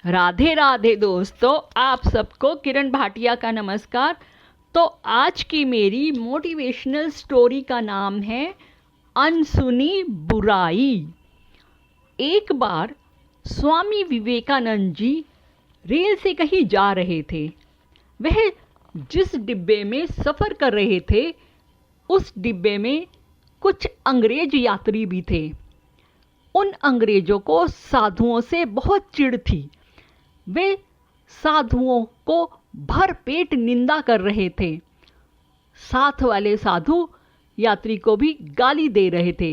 राधे राधे दोस्तों, आप सबको किरण भाटिया का नमस्कार। तो आज की मेरी मोटिवेशनल स्टोरी का नाम है अनसुनी बुराई। एक बार स्वामी विवेकानंद जी रेल से कहीं जा रहे थे। वह जिस डिब्बे में सफ़र कर रहे थे उस डिब्बे में कुछ अंग्रेज यात्री भी थे। उन अंग्रेजों को साधुओं से बहुत चिढ़ थी। वे साधुओं को भरपेट निंदा कर रहे थे। साथ वाले साधु यात्री को भी गाली दे रहे थे।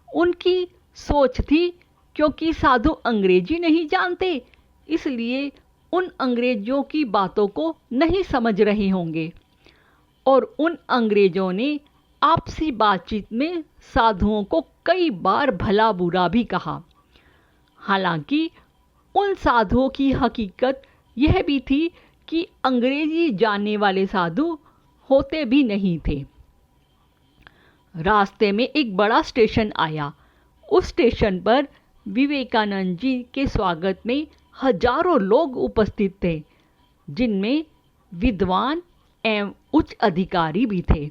उनकी सोच थी क्योंकि साधु अंग्रेजी नहीं जानते, इसलिए उन अंग्रेजों की बातों को नहीं समझ रहे होंगे। और उन अंग्रेजों ने आपसी बातचीत में साधुओं को कई बार भला बुरा भी कहा। हालांकि उन साधुओं की हकीकत यह भी थी कि अंग्रेजी जानने वाले साधु होते भी नहीं थे। रास्ते में एक बड़ा स्टेशन आया। उस स्टेशन पर विवेकानंद जी के स्वागत में हजारों लोग उपस्थित थे, जिनमें विद्वान एवं उच्च अधिकारी भी थे।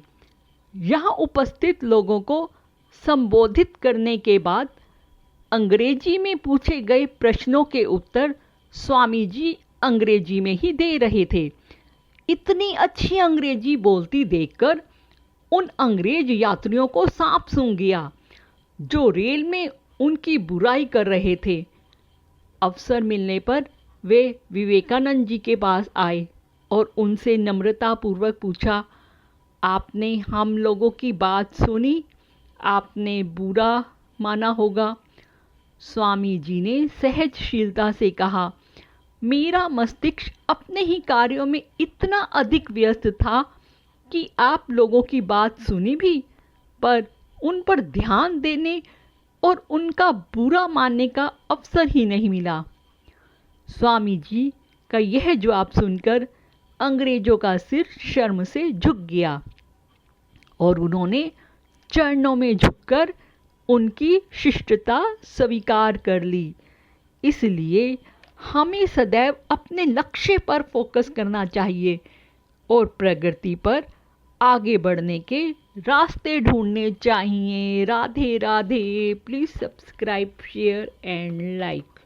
यहाँ उपस्थित लोगों को संबोधित करने के बाद अंग्रेजी में पूछे गए प्रश्नों के उत्तर स्वामी जी अंग्रेजी में ही दे रहे थे। इतनी अच्छी अंग्रेजी बोलती देखकर उन अंग्रेज यात्रियों को सांप सूंघ गया, जो रेल में उनकी बुराई कर रहे थे। अवसर मिलने पर वे विवेकानंद जी के पास आए और उनसे नम्रतापूर्वक पूछा, आपने हम लोगों की बात सुनी, आपने बुरा माना होगा। स्वामी जी ने सहजशीलता से कहा, मेरा मस्तिष्क अपने ही कार्यों में इतना अधिक व्यस्त था कि आप लोगों की बात सुनी भी, पर उन पर ध्यान देने और उनका बुरा मानने का अवसर ही नहीं मिला। स्वामी जी का यह जवाब सुनकर अंग्रेजों का सिर शर्म से झुक गया और उन्होंने चरणों में झुककर उनकी शिष्टता स्वीकार कर ली। इसलिए हमें सदैव अपने लक्ष्य पर फोकस करना चाहिए और प्रगति पर आगे बढ़ने के रास्ते ढूंढने चाहिए। Radhe Radhe. Please subscribe, share and like.